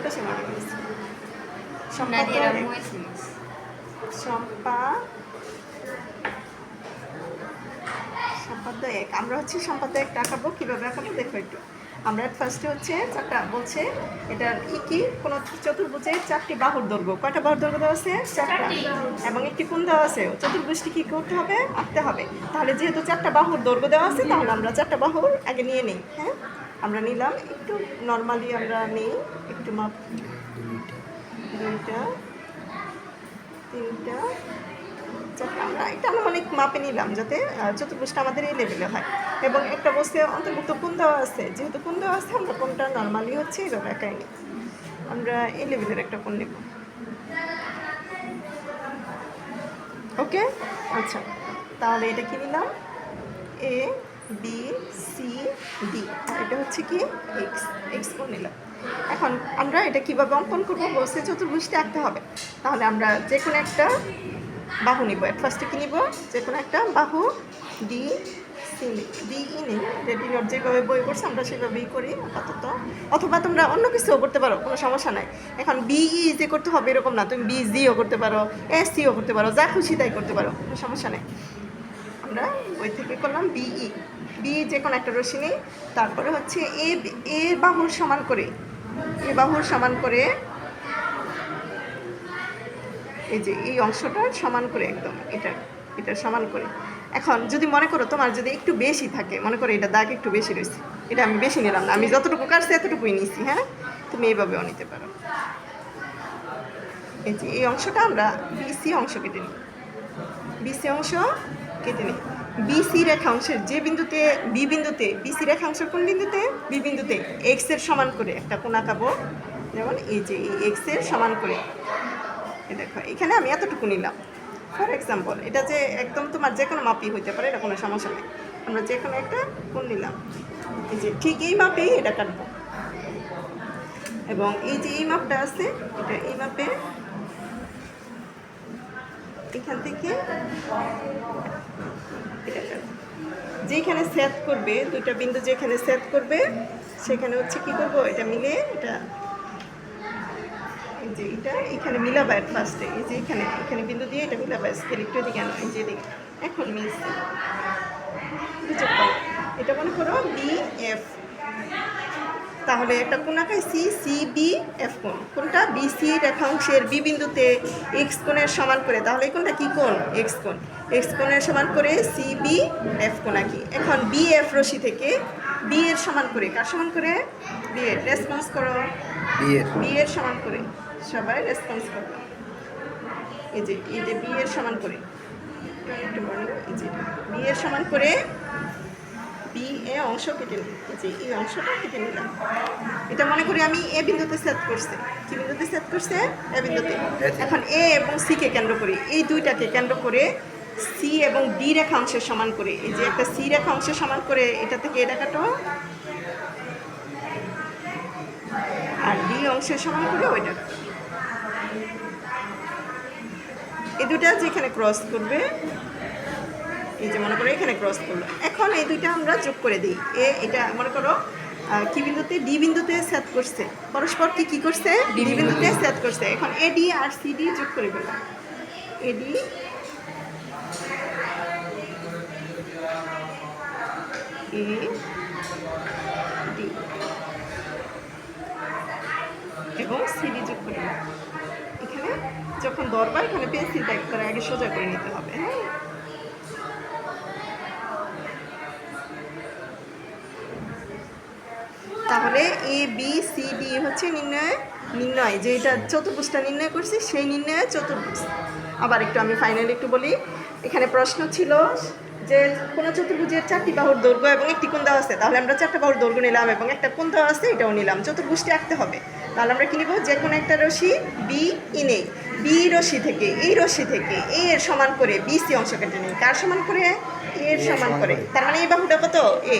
কোনটা সমান করেছি? নাদিয়া রামু ছিল। সম্পা সম্পাদ্য এক। আমরা হচ্ছে সম্পাদ্য একটা আঁকাবো। কীভাবে আঁকাবো দেখো একটু। আমরা ফার্স্টে হচ্ছে চারটা বলছে এটার কি কোনো চতুর্ভুজের চারটি বাহুর দৈর্ঘ্য। কয়টা বাহুর দৈর্ঘ্য দেওয়া আছে? চারটা। এবং একটি কোণ দেওয়া আছে। চতুর্ভুজটি কী করতে হবে? আঁকতে হবে। তাহলে যেহেতু চারটা বাহুর দৈর্ঘ্য দেওয়া আছে, তাহলে আমরা চারটা বাহুর আগে নিয়ে নিই। হ্যাঁ, আমরা নিলাম একটু নর্মালি আমরা নিই একটু মাপ। দুইটা, তিনটা, চারটা। আমরা এটা আনুমানিক মাপে নিলাম যাতে চতুর্ভুজটা আমাদের এই লেভেলে হয়। এবং একটা বস্তুতে অন্তর্ভুক্ত কোণ দেওয়া আছে, যেহেতু কোণ দেওয়া আছে আমরা কোণটা নর্মালি হচ্ছে এইভাবে একাই নিই। আমরা এই লেভেলের একটা কোণ নেব। ওকে, আচ্ছা, তাহলে এটা কি নিলাম? এ বি সি ডি, আর এটা হচ্ছে কি এক্স। এক্স কোণ নিলাম। এখন আমরা এটা কীভাবে অঙ্কন করবো? বলছে চতুর্ভুজটা আঁকতে হবে। তাহলে আমরা যে কোনো একটা বাহু নিব। ফার্স্টে কী নিব? যে কোনো একটা বাহু ডি সি ডি ই নেই। রেডি নোট যেভাবে বই করছে আমরা সেভাবেই করি আপাতত। অথবা তোমরা অন্য কিছুও করতে পারো, কোনো সমস্যা নাই। এখন বিই যে করতে হবে এরকম না, তুমি বি জিও করতে পারো, এস সিও করতে পারো, যা খুশি তাই করতে পারো, কোনো সমস্যা নেই। আমরা বই থেকে করলাম বিই। বি যে কোনো একটা রশ্মি নেই। তারপরে হচ্ছে এ বাহুর সমান করে, এ বাহুর সমান করে এই যে এই অংশটা সমান করে একদম এটা সমান করে। এখন যদি মনে করো তোমার যদি একটু বেশি থাকে, মনে করো এটা দাগ একটু বেশি রয়েছে, এটা আমি বেশি নিলাম না, আমি যতটুকু কাটছি এতটুকুই নিয়েছি। হ্যাঁ, তুমি এইভাবেও নিতে পারো। এই যে এই অংশটা আমরা বিসি অংশ কেটে নিই। বিসি অংশ কেটে নিই। বিসি রেখাংশের যে বিন্দুতে বিসি রেখাংশের কোন বিন্দুতে? বি বিন্দুতে এক্স এর সমান করে একটা কোণ আঁকাবো। যেমন এই যে এই এক্স এর সমান করে দেখো এখানে আমি এতটুকু নিলাম। ফর এক্সাম্পল এটা যে একদম তোমার যে কোনো মাপই হইতে পারে, এটা কোনো সমস্যা নেই। আমরা যে কোনো একটা কোণ নিলাম, এই যে ঠিক এই মাপেই এটা কাটবো। এবং এই যে এই মাপটা আছে, এটা এই মাপে এখান থেকে এটা কাটবো। যেখানে সেট করবে, দুইটা বিন্দু যেখানে সেট করবে সেখানে হচ্ছে কি করব? এটা মিলে এটা এই যে এটা এখানে মিলাবা এর ফার্স্টে। এই যে এখানে বিন্দু দিয়ে এটা মিলাবা। স্কেল একটু এদিকে আনো, এই যে এদিকে। এখন মিলছে, এটা মনে করো বি এফ। তাহলে একটা কোণ আঁকাইছি সি বি এফ কোণ। কোনটা? বিসি রেখাংশের বি বিন্দুতে এক্স কোণের সমান করে। তাহলে এই কোণটা কি কোণ? এক্স কোণ। এক্স কোণের সমান করে সি বি এফ কোণ আঁকি। এখন বি এফ রশ্মি থেকে বি এর সমান করে, কার সমান করে? বি এর। রেসপন্স করো। বি এর সমান করে, সবাই রেসপন্স করো। এই যে বি এর সমান করে, এই যে বি এর সমান করে বি এ অংশ কেটে নিই। যে এই অংশটা কেটে নিলাম। এটা মনে করি আমি এ বিন্দুতে সেট করছে। কি বিন্দুতে সেট করছে? এ বিন্দুতে। এখন এ এবং সি কে কেন্দ্র করে, এই দুইটাকে কেন্দ্র করে সি এবং ডি রেখা অংশের সমান করে, এই যে একটা সি রেখা অংশের সমান করে এটা থেকে এটা কাটো, আর ডি অংশের সমান করে ওইটা কাটো। এই দুইটা যেখানে ক্রস করবে, এই যে মনে করো এখানে ক্রস করলো। এখন এই দুইটা আমরা যোগ করে দিই। এটা মনে করো কি বিন্দুতে? ডি বিন্দুতে সেট করছে। পরস্পর কি করছে? ডি বিন্দুতে সেট করছে। এখন এডি আর সিডি যোগ করে ফেললাম। এডি এ ডি এবং সিডি যোগ করে দিলাম। এখানে যখন ধরবা এখানে পেন্সিলটা একবারে আগে সোজা করে নিতে হবে। হ্যাঁ, তাহলে এ বি সি ডি হচ্ছে নির্ণয় যে এটা চতুর্ভুজটা নির্ণয় করছি সেই নির্ণয়ে চতুর্ভুজ। আবার একটু আমি ফাইনালি একটু বলি। এখানে প্রশ্ন ছিল যে কোনো চতুর্ভুজের চারটি বাহুর দৈর্ঘ্য এবং একটি কোণ দেওয়া আছে। তাহলে আমরা চারটা বাহুর দৈর্ঘ্য নিলাম এবং একটা কোণ দেওয়া আছে এটাও নিলাম। চতুর্ভুজটি আঁকতে হবে। তাহলে আমরা কি নিব? যে কোনো একটা রশ্মি বি ই নেই। বি রশ্মি থেকে এই রশ্মি থেকে এ এর সমান করে বি সি অংশ কেটে নেই। কার সমান করে? এ এর সমান করে। তার মানে এই বাহুটা কত? এ।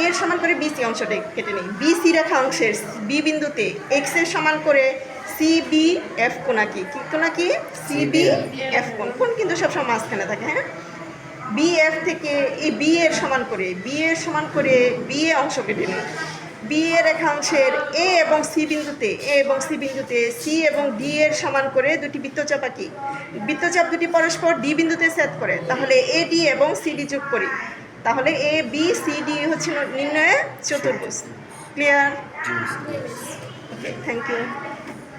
এর সমান করে বিসি অংশটা কেটে নেই। বিসি রেখা অংশের বি বিন্দুতে এক্স এর সমান করে সি বি এফ কোণ আঁকি। কি কোণ আঁকি? সি বি এফ কোণ। কোণ কিন্তু সবসময় মাঝখানে থাকে। হ্যাঁ, বি এফ থেকে এই বি এর সমান করে বি এ অংশ কেটে নেই। বি এর রেখাংশের এ এবং সি বিন্দুতে সি এবং ডি এর সমান করে দুটি বৃত্তচাপ আঁকি। বৃত্তচাপ দুটি পরস্পর ডি বিন্দুতে ছেদ করে, তাহলে এ ডি এবং সি ডি যোগ করি। তাহলে এ বি সি ডি হচ্ছে নির্ণয়ে চতুর্ভুজ। ক্লিয়ার? Okay, thank you.